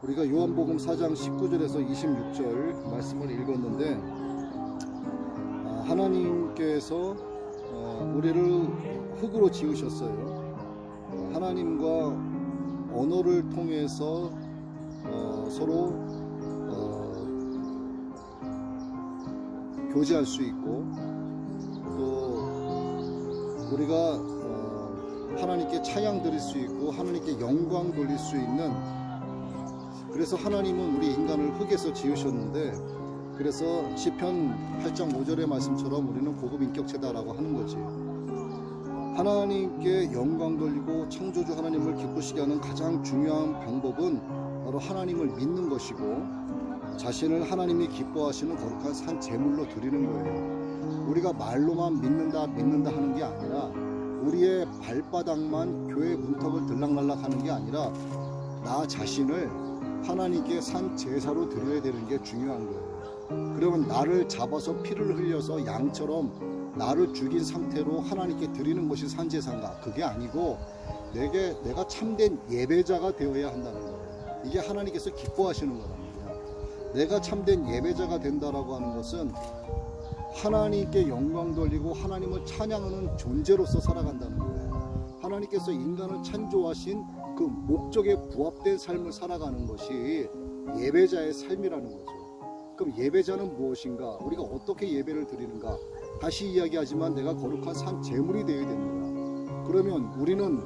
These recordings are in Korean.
우리가 요한복음 4장 19절에서 26절 말씀을 읽었는데, 하나님께서 우리를 흙으로 지으셨어요. 하나님과 언어를 통해서 서로 교제할 수 있고, 또 우리가 하나님께 찬양 드릴 수 있고 하나님께 영광 돌릴 수 있는, 그래서 하나님은 우리 인간을 흙에서 지으셨는데, 그래서 시편 8장 5절의 말씀처럼 우리는 고급 인격체다라고 하는 거지. 하나님께 영광 돌리고 창조주 하나님을 기쁘시게 하는 가장 중요한 방법은 바로 하나님을 믿는 것이고, 자신을 하나님이 기뻐하시는 거룩한 산 제물로 드리는 거예요. 우리가 말로만 믿는다 하는 게 아니라, 우리의 발바닥만 교회 문턱을 들락날락 하는 게 아니라, 나 자신을 하나님께 산 제사로 드려야 되는 게 중요한 거예요. 그러면 나를 잡아서 피를 흘려서 양처럼 나를 죽인 상태로 하나님께 드리는 것이 산 제사인가? 그게 아니고 내가 참된 예배자가 되어야 한다는 거예요. 이게 하나님께서 기뻐하시는 거랍니다. 내가 참된 예배자가 된다라고 하는 것은 하나님께 영광 돌리고 하나님을 찬양하는 존재로서 살아간다는 거예요. 하나님께서 인간을 창조하신 그 목적에 부합된 삶을 살아가는 것이 예배자의 삶이라는 거죠. 그럼 예배자는 무엇인가? 우리가 어떻게 예배를 드리는가? 다시 이야기하지만 내가 거룩한 산 제물이 되어야 되는 거야. 그러면 우리는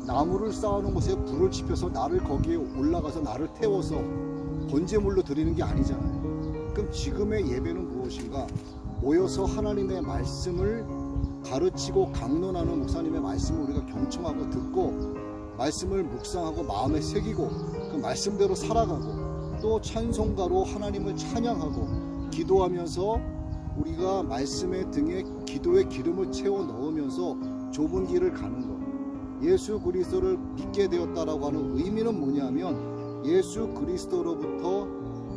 나무를 쌓아놓은 곳에 불을 지펴서 나를 거기에 올라가서 나를 태워서 번제물로 드리는 게 아니잖아요. 그럼 지금의 예배는 무엇인가? 모여서 하나님의 말씀을 가르치고 강론하는 목사님의 말씀을 우리가 경청하고 듣고, 말씀을 묵상하고 마음에 새기고 그 말씀대로 살아가고, 또 찬송가로 하나님을 찬양하고 기도하면서 우리가 말씀의 등에 기도의 기름을 채워 넣으면서 좁은 길을 가는 것. 예수 그리스도를 믿게 되었다라고 하는 의미는 뭐냐면, 예수 그리스도로부터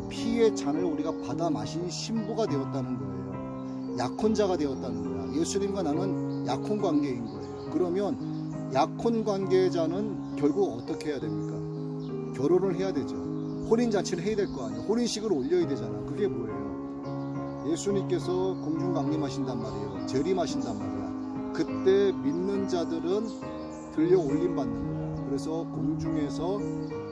피의 잔을 우리가 받아 마신 신부가 되었다는 거예요. 약혼자가 되었다는 거야. 예수님과 나는 약혼 관계인 거예요. 그러면 약혼 관계자는 결국 어떻게 해야 됩니까? 결혼을 해야 되죠. 혼인잔치를 해야 될 거 아니에요. 혼인식을 올려야 되잖아. 그게 뭐예요? 예수님께서 공중 강림하신단 말이에요. 재림하신단 말이야. 그때 믿는 자들은 들려 올림 받는 거야. 그래서 공중에서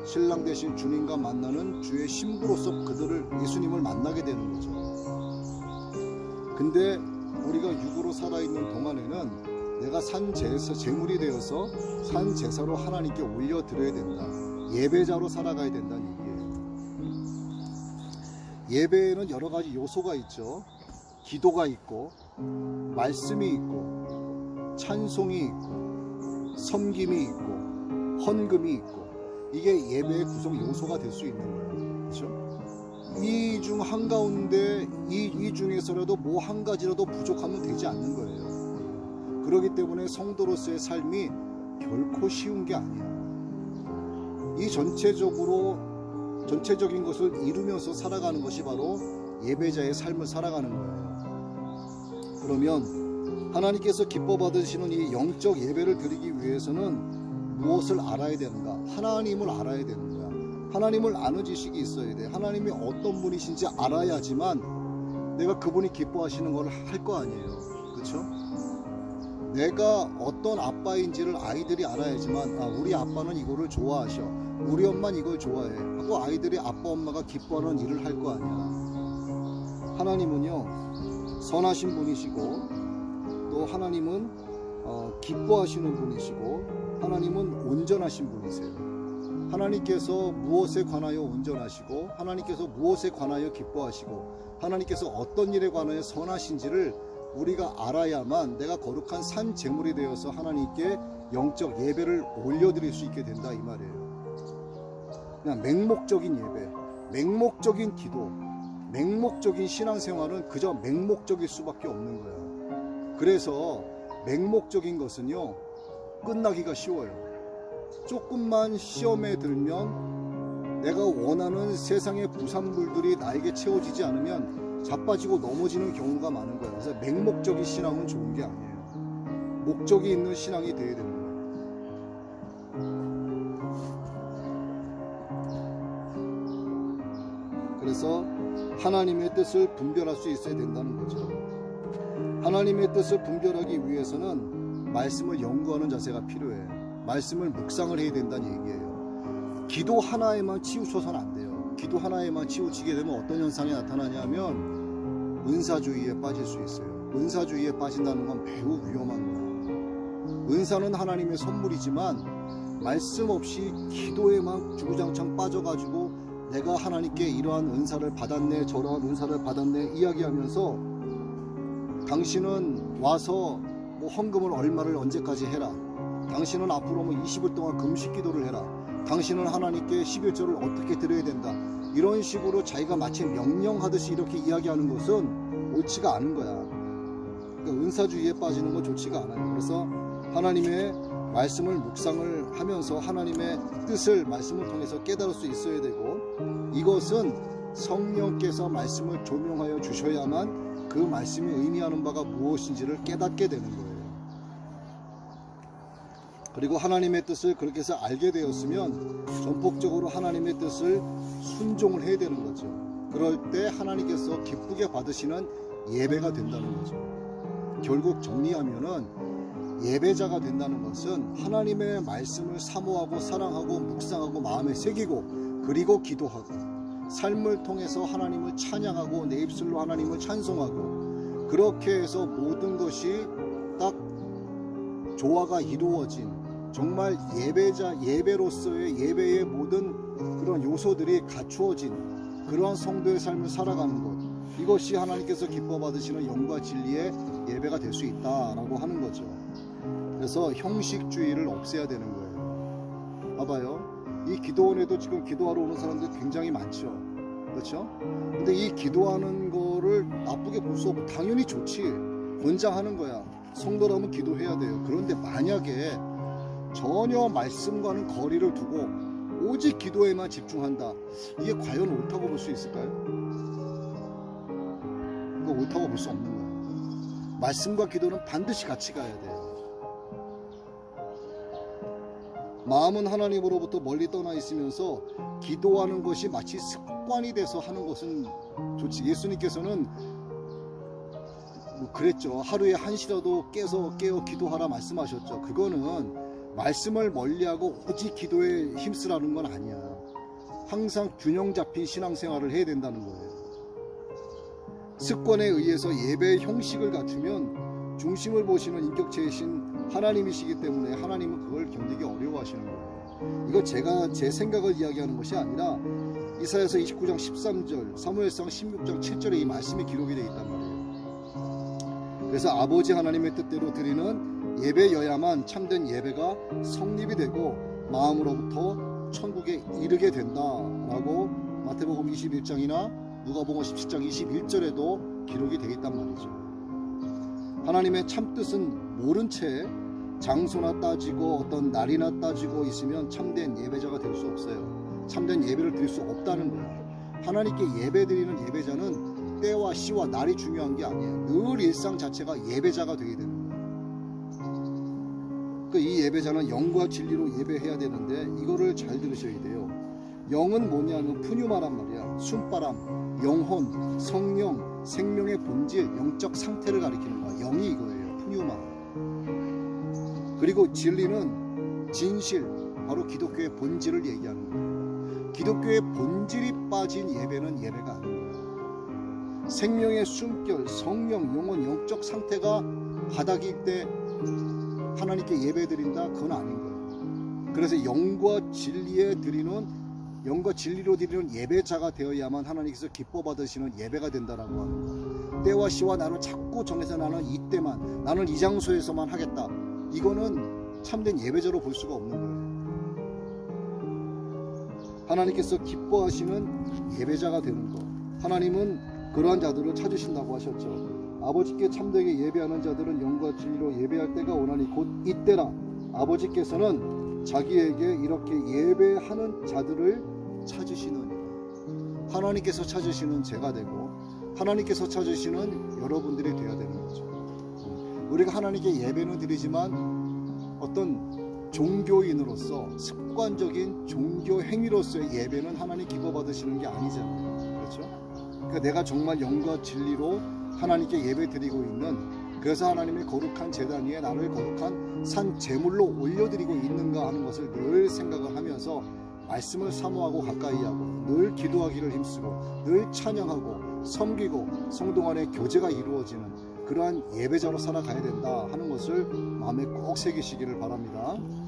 신랑 되신 주님과 만나는 주의 신부로서 그들을, 예수님을 만나게 되는 거죠. 근데 우리가 육으로 살아있는 동안에는 내가 산 제물이 되어서 산 제사로 하나님께 올려드려야 된다. 예배자로 살아가야 된다는 얘기예요. 예배에는 여러 가지 요소가 있죠. 기도가 있고, 말씀이 있고, 찬송이 있고, 섬김이 있고, 헌금이 있고, 이게 예배의 구성 요소가 될 수 있는 거예요. 그렇죠? 이 중 한가운데 이 중에서라도 뭐 한 가지라도 부족하면 되지 않는 거예요. 그렇기 때문에 성도로서의 삶이 결코 쉬운 게 아니에요. 이 전체적인 것을 이루면서 살아가는 것이 바로 예배자의 삶을 살아가는 거예요. 그러면 하나님께서 기뻐 받으시는 이 영적 예배를 드리기 위해서는 무엇을 알아야 되는가? 하나님을 알아야 되는 거야. 하나님을 아는 지식이 있어야 돼. 하나님이 어떤 분이신지 알아야지만 내가 그분이 기뻐하시는 걸 할 거 아니에요. 그렇죠? 내가 어떤 아빠인지를 아이들이 알아야지만, 우리 아빠는 이거를 좋아하셔, 우리 엄마는 이걸 좋아해 하고 아이들이 아빠 엄마가 기뻐하는 일을 할 거 아니야. 하나님은요 선하신 분이시고, 또 하나님은 기뻐하시는 분이시고, 하나님은 온전하신 분이세요. 하나님께서 무엇에 관하여 온전하시고, 하나님께서 무엇에 관하여 기뻐하시고, 하나님께서 어떤 일에 관하여 선하신지를 우리가 알아야만 내가 거룩한 산 제물이 되어서 하나님께 영적 예배를 올려드릴 수 있게 된다, 이 말이에요. 그냥 맹목적인 예배, 맹목적인 기도, 맹목적인 신앙생활은 그저 맹목적일 수밖에 없는 거야. 그래서 맹목적인 것은요 끝나기가 쉬워요. 조금만 시험에 들면 내가 원하는 세상의 부산물들이 나에게 채워지지 않으면 자빠지고 넘어지는 경우가 많은 거예요. 그래서 맹목적인 신앙은 좋은 게 아니에요. 목적이 있는 신앙이 되어야 되는 거예요. 그래서 하나님의 뜻을 분별할 수 있어야 된다는 거죠. 하나님의 뜻을 분별하기 위해서는 말씀을 연구하는 자세가 필요해. 말씀을 묵상을 해야 된다는 얘기예요. 기도 하나에만 치우쳐서는 안 돼요. 기도 하나에만 치우치게 되면 어떤 현상이 나타나냐면 은사주의에 빠질 수 있어요. 은사주의에 빠진다는 건 매우 위험한 거예요. 은사는 하나님의 선물이지만 말씀 없이 기도에만 주구장창 빠져가지고 내가 하나님께 이러한 은사를 받았네, 저러한 은사를 받았네 이야기하면서 당신은 와서 뭐 헌금을 얼마를 언제까지 해라, 당신은 앞으로 뭐 20일 동안 금식 기도를 해라, 당신은 하나님께 11조를 어떻게 드려야 된다, 이런 식으로 자기가 마치 명령하듯이 이렇게 이야기하는 것은 옳지가 않은 거야. 그러니까 은사주의에 빠지는 건 좋지가 않아요. 그래서 하나님의 말씀을 묵상을 하면서 하나님의 뜻을 말씀을 통해서 깨달을 수 있어야 되고, 이것은 성령께서 말씀을 조명하여 주셔야만 그 말씀이 의미하는 바가 무엇인지를 깨닫게 되는 거예요. 그리고 하나님의 뜻을 그렇게 해서 알게 되었으면 전폭적으로 하나님의 뜻을 순종을 해야 되는 거죠. 그럴 때 하나님께서 기쁘게 받으시는 예배가 된다는 거죠. 결국 정리하면은 예배자가 된다는 것은 하나님의 말씀을 사모하고 사랑하고 묵상하고 마음에 새기고 그리고 기도하고 삶을 통해서 하나님을 찬양하고 내 입술로 하나님을 찬송하고 그렇게 해서 모든 것이 딱 조화가 이루어진 정말 예배로서의 예배의 모든 그런 요소들이 갖추어진 그러한 성도의 삶을 살아가는 것, 이것이 하나님께서 기뻐 받으시는 영과 진리의 예배가 될 수 있다라고 하는 거죠. 그래서 형식주의를 없애야 되는 거예요. 봐봐요. 이 기도원에도 지금 기도하러 오는 사람들이 굉장히 많죠. 그렇죠? 근데 이 기도하는 거를 나쁘게 볼 수 없고 당연히 좋지. 권장하는 거야. 성도라면 기도해야 돼요. 그런데 만약에 전혀 말씀과는 거리를 두고 오직 기도에만 집중한다. 이게 과연 옳다고 볼 수 있을까요? 그거 옳다고 볼 수 없는 거예요. 말씀과 기도는 반드시 같이 가야 돼요. 마음은 하나님으로부터 멀리 떠나 있으면서 기도하는 것이 마치 습관이 돼서 하는 것은 좋지. 예수님께서는 뭐 그랬죠. 하루에 1시라도 깨어 기도하라 말씀하셨죠. 그거는 말씀을 멀리하고 오직 기도에 힘쓰라는 건 아니야. 항상 균형 잡힌 신앙생활을 해야 된다는 거예요. 습관에 의해서 예배의 형식을 갖추면 중심을 보시는 인격체이신 하나님이시기 때문에 하나님은 그걸 견디기 어려워하시는 거예요. 이거 제가 제 생각을 이야기하는 것이 아니라 이사야서 29장 13절, 사무엘상 16장 7절에 이 말씀이 기록이 되어 있단 말이에요. 그래서 아버지 하나님의 뜻대로 드리는 예배여야만 참된 예배가 성립이 되고 마음으로부터 천국에 이르게 된다라고 마태복음 21장이나 누가복음 17장 21절에도 기록이 되어 있단 말이죠. 하나님의 참뜻은 모른 채 장소나 따지고 어떤 날이나 따지고 있으면 참된 예배자가 될 수 없어요. 참된 예배를 드릴 수 없다는 거예요. 하나님께 예배드리는 예배자는 때와 시와 날이 중요한 게 아니에요. 늘 일상 자체가 예배자가 되게 되는 거예요. 이 예배자는 영과 진리로 예배해야 되는데 이거를 잘 들으셔야 돼요. 영은 뭐냐면 푸뉴마란 말이야. 숨바람, 영혼, 성령, 생명의 본질, 영적 상태를 가리키는 거야. 영이 이거예요. 푸뉴마. 그리고 진리는 진실, 바로 기독교의 본질을 얘기하는 거예요. 기독교의 본질이 빠진 예배는 예배가 아닌 거예요. 생명의 숨결, 성령, 영혼, 영적 상태가 바닥일 때 하나님께 예배드린다? 그건 아닌 거예요. 그래서 영과 진리로 드리는 예배자가 되어야만 하나님께서 기뻐 받으시는 예배가 된다라고 하는 거예요. 때와 시와 나를 자꾸 정해서 나는 이때만, 나는 이 장소에서만 하겠다. 이거는 참된 예배자로 볼 수가 없는 거예요. 하나님께서 기뻐하시는 예배자가 되는 것. 하나님은 그러한 자들을 찾으신다고 하셨죠. 아버지께 참되게 예배하는 자들은 영과 진리로 예배할 때가 오나니 곧 이때라. 아버지께서는 자기에게 이렇게 예배하는 자들을 찾으시느니라. 하나님께서 찾으시는 제가 되고 하나님께서 찾으시는 여러분들이 되어야 되는 거죠. 우리가 하나님께 예배는 드리지만 어떤 종교인으로서 습관 습관적인 종교 행위로서의 예배는 하나님 기뻐 받으시는 게 아니잖아요. 그렇죠? 그러니까 내가 정말 영과 진리로 하나님께 예배 드리고 있는, 그래서 하나님의 거룩한 제단 위에 나를 거룩한 산 제물로 올려드리고 있는가 하는 것을 늘 생각을 하면서 말씀을 사모하고 가까이 하고 늘 기도하기를 힘쓰고 늘 찬양하고 섬기고 성도 간의 교제가 이루어지는 그러한 예배자로 살아가야 된다 하는 것을 마음에 꼭 새기시기를 바랍니다.